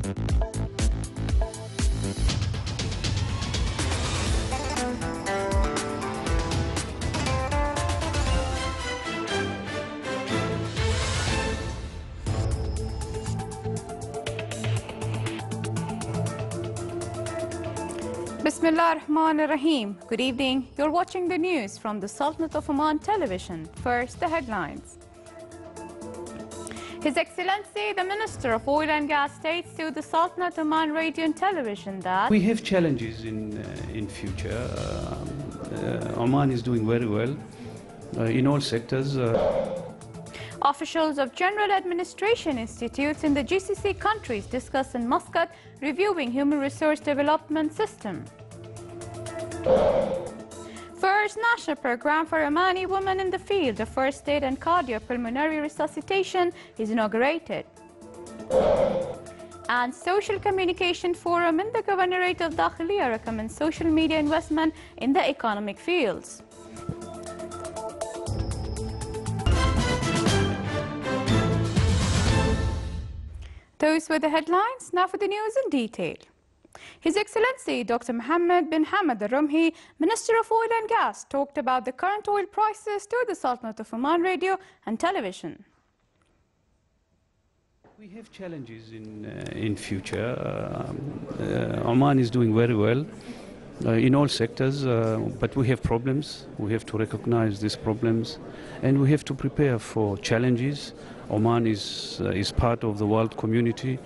Bismillah ar-Rahman ar-Rahim. Good evening. You're watching the news from the Sultanate of Oman television. First, the headlines. His Excellency, the Minister of Oil and Gas, states to the Sultanate of Oman radio and television that we have challenges in future. Oman is doing very well in all sectors. Officials of General Administration Institutes in the GCC countries discuss in Muscat reviewing human resource development system. First national program for Omani women in the field of first aid and cardiopulmonary resuscitation is inaugurated. And Social Communication Forum in the Governorate of Dakhiliya recommends social media investment in the economic fields. Those were the headlines. Now for the news in detail. His Excellency Dr. Mohammed bin Hamad al-Rumhi, Minister of Oil and Gas, talked about the current oil prices to the Sultanate of Oman radio and television. We have challenges in future. Oman is doing very well in all sectors, but we have problems. We have to recognize these problems and we have to prepare for challenges. Oman is part of the world community,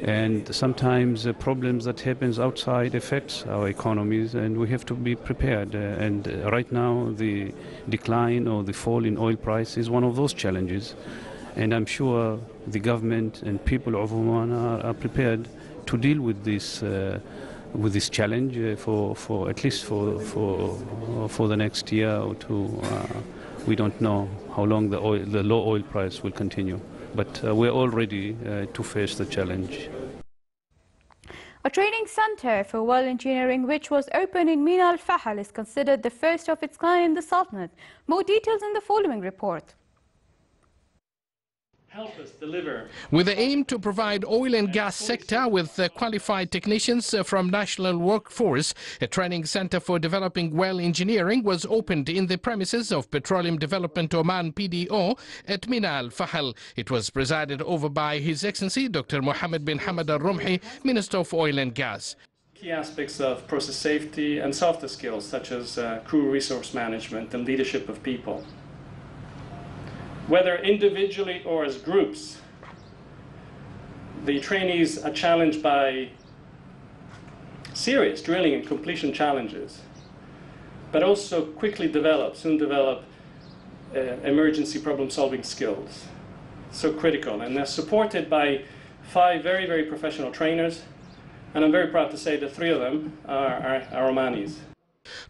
and sometimes problems that happens outside affects our economies, and we have to be prepared. And right now the decline or the fall in oil price is one of those challenges, and I'm sure the government and people of Oman are prepared to deal with this challenge for at least for the next year or two. We don't know how long the low oil price will continue, but we're all ready to face the challenge. A training center for well engineering which was opened in Mina Al Fahal is considered the first of its kind in the Sultanate. More details in the following report. Help us deliver. With the aim to provide oil and gas sector with qualified technicians from national workforce, a training center for developing well engineering was opened in the premises of Petroleum Development Oman PDO at Mina Al Fahal. It was presided over by His Excellency Dr. Mohammed bin Hamad al-Rumhi, Minister of Oil and Gas. Key aspects of process safety and softer skills such as crew resource management and leadership of people. Whether individually or as groups, the trainees are challenged by serious drilling and completion challenges, but also soon develop emergency problem-solving skills. So critical, and they're supported by 5 very, very professional trainers, and I'm very proud to say that 3 of them are Omanis.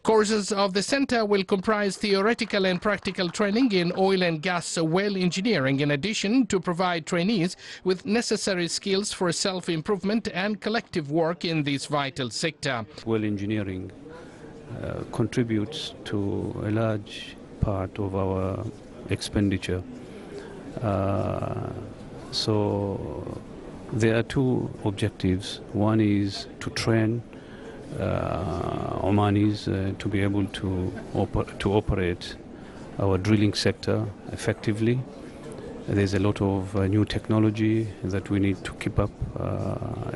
Courses of the center will comprise theoretical and practical training in oil and gas well engineering, in addition to provide trainees with necessary skills for self-improvement and collective work in this vital sector. Well engineering contributes to a large part of our expenditure. So there are 2 objectives. One is to train Omanis to be able to operate our drilling sector effectively. There's a lot of new technology that we need to keep up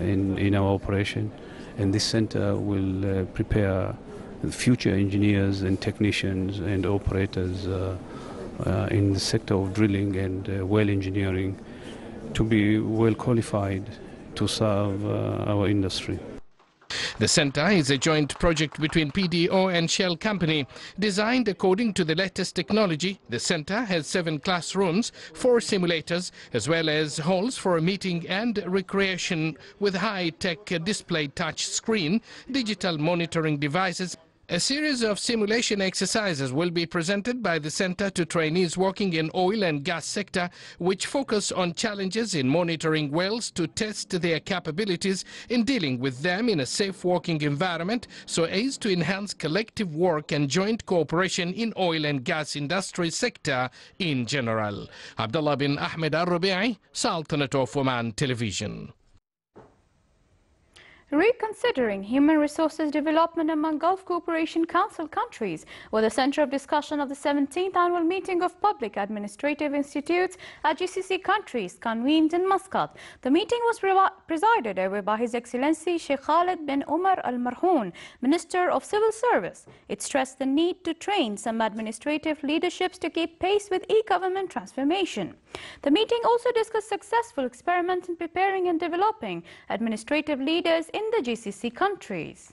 in our operation, and this center will prepare future engineers and technicians and operators in the sector of drilling and well engineering to be well qualified to serve our industry. The center is a joint project between PDO and Shell Company. Designed according to the latest technology, the center has 7 classrooms, 4 simulators, as well as halls for meeting and recreation with high-tech display touch screen, digital monitoring devices. A series of simulation exercises will be presented by the center to trainees working in oil and gas sector, which focus on challenges in monitoring wells to test their capabilities in dealing with them in a safe working environment, so as to enhance collective work and joint cooperation in oil and gas industry sector in general. Abdullah bin Ahmed al-Rubi'i, Sultanate of Oman Television. Reconsidering human resources development among Gulf Cooperation Council countries was the center of discussion of the 17th annual meeting of public administrative institutes at GCC countries convened in Muscat. The meeting was presided over by His Excellency Sheikh Khalid bin Umar Al Marhoun, Minister of Civil Service. It stressed the need to train some administrative leaderships to keep pace with e-government transformation. The meeting also discussed successful experiments in preparing and developing administrative leaders in the GCC countries.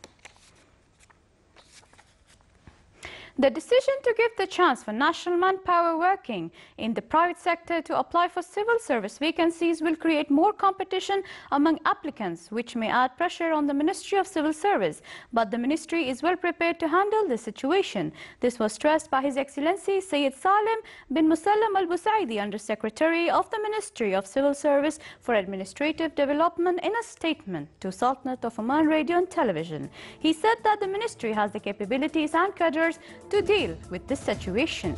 The decision to give the chance for national manpower working in the private sector to apply for civil service vacancies will create more competition among applicants, which may add pressure on the Ministry of Civil Service. But the ministry is well prepared to handle the situation. This was stressed by His Excellency Sayyid Salim bin Musallam Al Busaidi, Under Secretary of the Ministry of Civil Service for Administrative Development, in a statement to Sultanate of Oman Radio and Television. He said that the ministry has the capabilities and cadres to deal with this situation.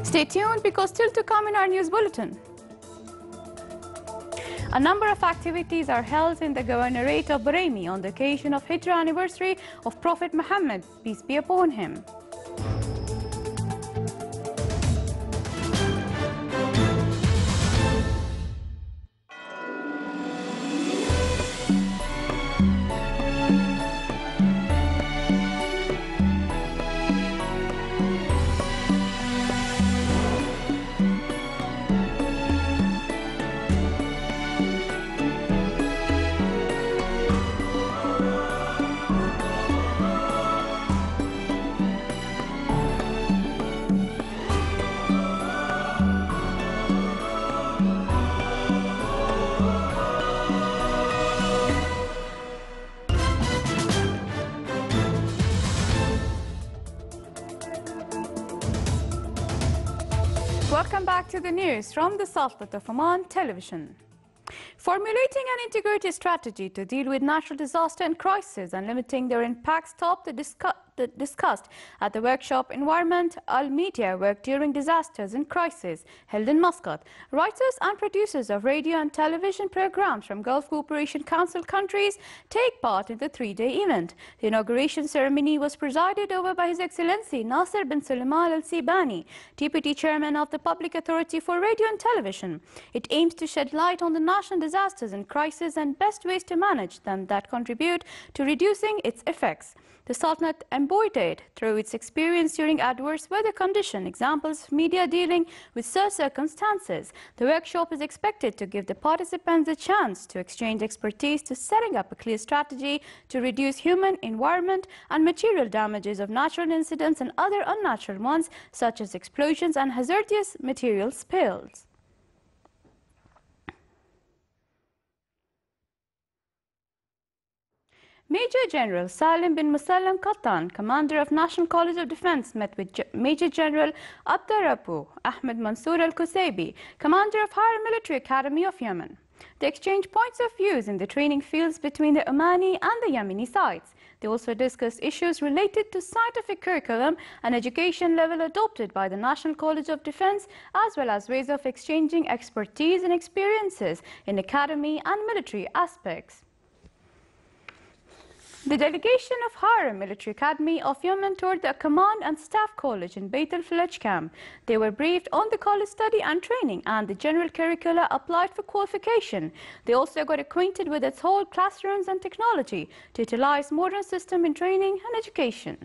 Stay tuned, because still to come in our news bulletin. A number of activities are held in the Governorate of Bahraini on the occasion of Hijrah anniversary of Prophet Muhammad, peace be upon him. Welcome back to the news from the Sultanate of Oman Television. Formulating an integrated strategy to deal with natural disaster and crisis and limiting their impacts topped discussed at the workshop Environment Al-Media Work During Disasters and Crisis held in Muscat. Writers and producers of radio and television programs from Gulf Cooperation Council countries take part in the three-day event. The inauguration ceremony was presided over by His Excellency Nasser bin Sulaiman Al-Sibani, Deputy Chairman of the Public Authority for Radio and Television. It aims to shed light on the national disasters and crises and best ways to manage them that contribute to reducing its effects. The Sultanate embodied through its experience during adverse weather conditions examples of media dealing with such circumstances. The workshop is expected to give the participants a chance to exchange expertise to setting up a clear strategy to reduce human, environment and material damages of natural incidents and other unnatural ones such as explosions and hazardous material spills. Major General Salim bin Musallam Qattan, Commander of National College of Defense, met with Major General Abdurrabbu Ahmed Mansour Al-Qusaybi, Commander of Higher Military Academy of Yemen. They exchanged points of views in the training fields between the Omani and the Yemeni sides. They also discussed issues related to scientific curriculum and education level adopted by the National College of Defense, as well as ways of exchanging expertise and experiences in academy and military aspects. The delegation of Higher Military Academy of Yemen toured the Command and Staff College in Beit al-Falaj camp. They were briefed on the college study and training and the general curricula applied for qualification. They also got acquainted with its whole classrooms and technology to utilize modern system in training and education.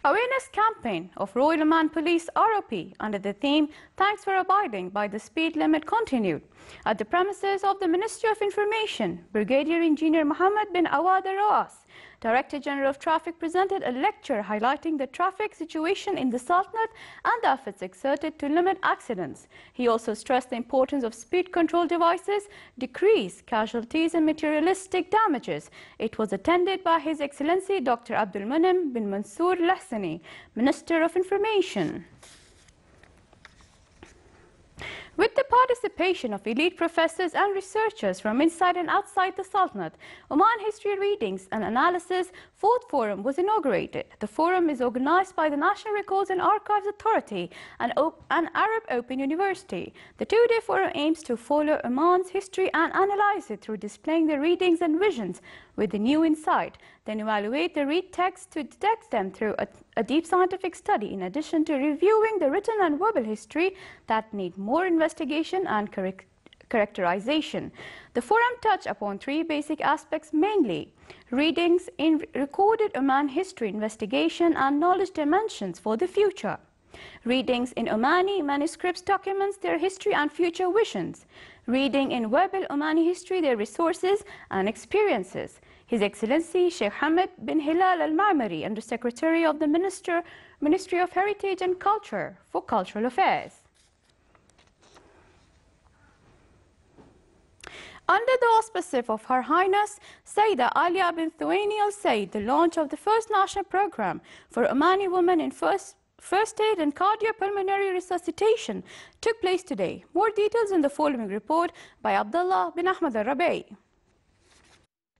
Awareness campaign of Royal Oman Police ROP under the theme "Thanks for Abiding by the Speed Limit" continued. At the premises of the Ministry of Information, Brigadier Engineer Mohammed bin Awad Al-Rawaz, Director General of Traffic, presented a lecture highlighting the traffic situation in the Sultanate and the efforts exerted to limit accidents. He also stressed the importance of speed control devices, decrease casualties and materialistic damages. It was attended by His Excellency Dr. Abdul Munim bin Mansour Lahsani, Minister of Information. With the participation of elite professors and researchers from inside and outside the Sultanate, Oman History Readings and Analysis 4th Forum was inaugurated. The forum is organized by the National Records and Archives Authority and Arab Open University. The two-day forum aims to follow Oman's history and analyze it through displaying the readings and visions with a new insight, then evaluate the read texts to detect them through a deep scientific study, in addition to reviewing the written and verbal history that need more investigation and characterization. The forum touched upon three basic aspects mainly: readings in recorded Oman history, investigation and knowledge dimensions for the future; readings in Omani manuscripts, documents their history and future visions; reading in verbal Omani history, their resources and experiences. His Excellency Sheikh Hamad bin Hilal Al-Ma'mari, Under-Secretary of the Ministry of Heritage and Culture for Cultural Affairs. Under the auspices of Her Highness Sayyida Alia bin Thuwaini Al Said, the launch of the first national program for Omani women in first aid and cardiopulmonary resuscitation took place today. More details in the following report by Abdullah bin Ahmed Al-Rabai.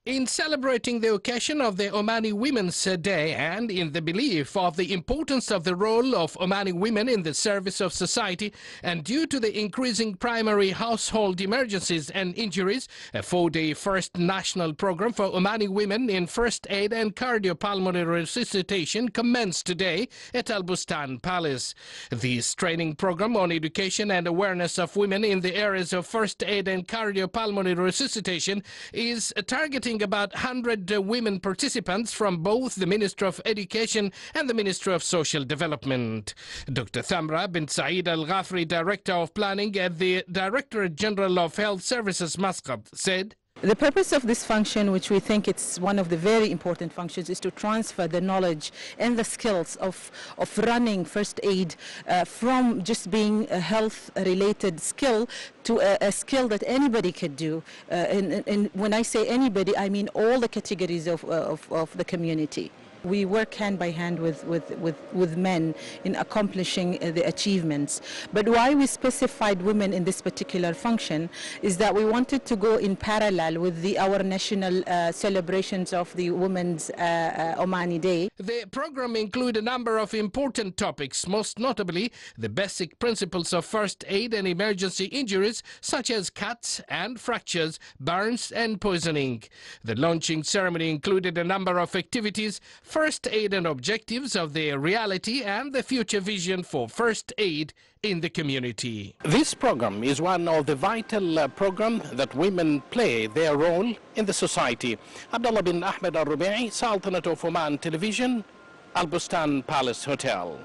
In celebrating the occasion of the Omani Women's Day and in the belief of the importance of the role of Omani women in the service of society, and due to the increasing primary household emergencies and injuries, a 4-day first national program for Omani women in first aid and cardiopulmonary resuscitation commenced today at Al Bustan Palace. This training program on education and awareness of women in the areas of first aid and cardiopulmonary resuscitation is targeting about 100 women participants from both the Ministry of Education and the Ministry of Social Development. Dr. Thamra bin Saeed Al-Ghafri, Director of Planning at the Directorate General of Health Services, Muscat, said, the purpose of this function, which we think it's one of the very important functions, is to transfer the knowledge and the skills of running first aid from just being a health-related skill to a skill that anybody could do. And when I say anybody, I mean all the categories of the community. We work hand by hand with men in accomplishing the achievements. But why we specified women in this particular function is that we wanted to go in parallel with our national celebrations of the Women's Omani Day. The program includes a number of important topics, most notably the basic principles of first aid and emergency injuries such as cuts and fractures, burns and poisoning. The launching ceremony included a number of activities, first aid and objectives of the reality and the future vision for first aid in the community. This program is one of the vital programs that women play their role in the society. Abdullah bin Ahmed Al-Rubai, Sultanate of Oman Television, Al Bustan Palace Hotel.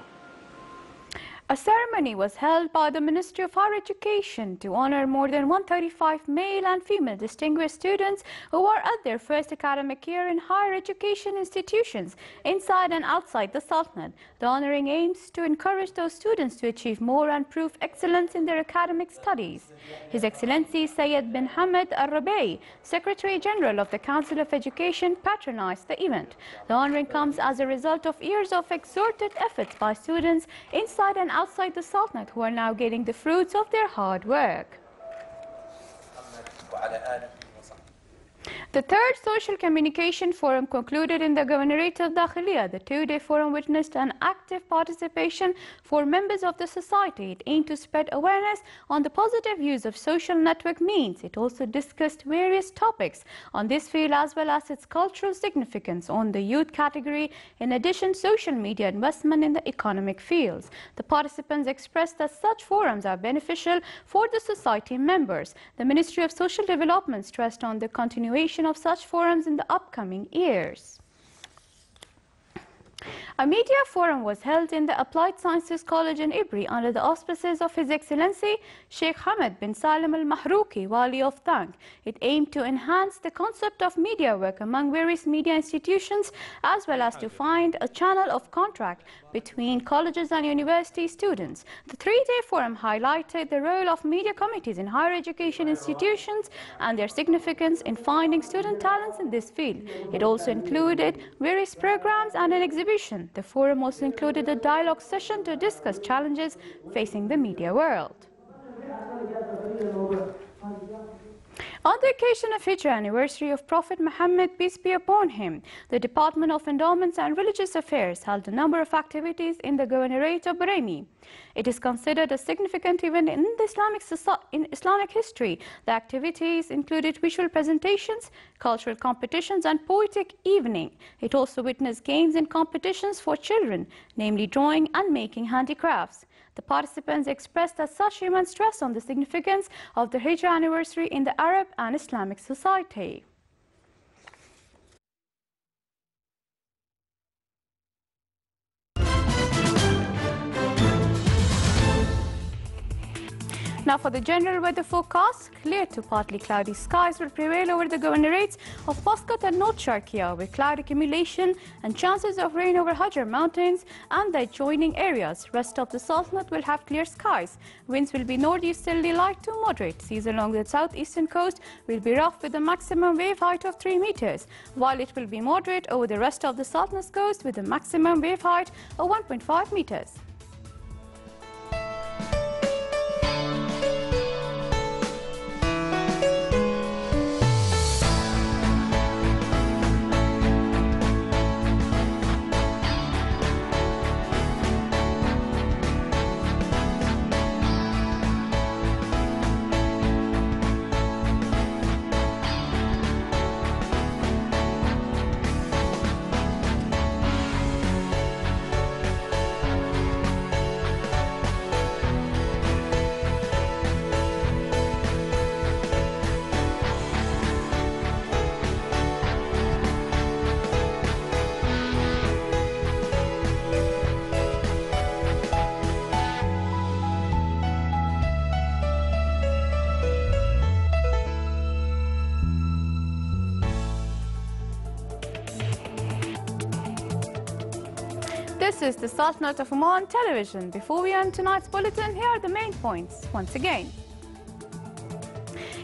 A ceremony was held by the Ministry of Higher Education to honor more than 135 male and female distinguished students who are at their first academic year in higher education institutions inside and outside the Sultanate. The honoring aims to encourage those students to achieve more and prove excellence in their academic studies. His Excellency Sayyid bin Hamad Al-Rabai, Secretary General of the Council of Education, patronized the event. The honoring comes as a result of years of exerted efforts by students inside and outside the Sultanate who are now getting the fruits of their hard work. The third Social Communication Forum concluded in the Governorate of Dakhiliya. The two-day forum witnessed an active participation for members of the society. It aimed to spread awareness on the positive use of social network means. It also discussed various topics on this field as well as its cultural significance on the youth category. In addition, social media investment in the economic fields. The participants expressed that such forums are beneficial for the society members. The Ministry of Social Development stressed on the continuation of such forums in the upcoming years. A media forum was held in the Applied Sciences College in Ibri under the auspices of His Excellency Sheikh Hamad bin Salim Al-Mahrouki, Wali of Tang. It aimed to enhance the concept of media work among various media institutions as well as to find a channel of contact between colleges and university students. The three-day forum highlighted the role of media committees in higher education institutions and their significance in finding student talents in this field. It also included various programs and an exhibition. The forum also included a dialogue session to discuss challenges facing the media world. On the occasion of Hijrah anniversary of Prophet Muhammad, peace be upon him, the Department of Endowments and Religious Affairs held a number of activities in the Governorate of Bahraini. It is considered a significant event in the Islamic history. The activities included visual presentations, cultural competitions, and poetic evening. It also witnessed games and competitions for children, namely drawing and making handicrafts. The participants expressed as such immense stress on the significance of the Hijrah anniversary in the Arab and Islamic society. Now for the general weather forecast, clear to partly cloudy skies will prevail over the governorates of Muscat and North Sharqiya, with cloud accumulation and chances of rain over Hajar Mountains and the adjoining areas. Rest of the Sultanate will have clear skies. Winds will be northeasterly light to moderate. Seas along the southeastern coast will be rough with a maximum wave height of 3 meters, while it will be moderate over the rest of the Sultanate's coast with a maximum wave height of 1.5 meters. This is the Sultanate of Oman television. Before we end tonight's bulletin, here are the main points once again.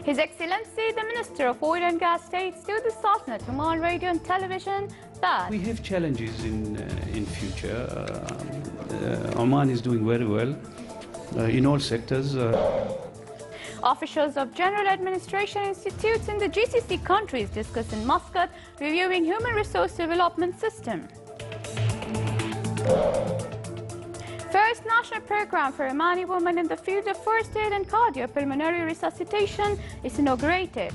His Excellency, the Minister of Oil and Gas, states to the Sultanate of Oman Radio and Television that we have challenges in future. Oman is doing very well in all sectors. Officials of General Administration Institutes in the GCC countries discuss in Muscat reviewing human resource development system. First national program for Omani women in the field of first aid and cardiopulmonary resuscitation is inaugurated.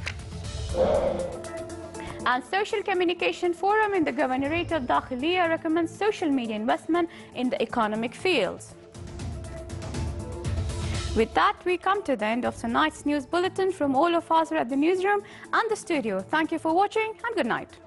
And Social Communication Forum in the Governorate of Dakhiliya recommends social media investment in the economic fields. With that, we come to the end of tonight's news bulletin from all of us at the newsroom and the studio. Thank you for watching and good night.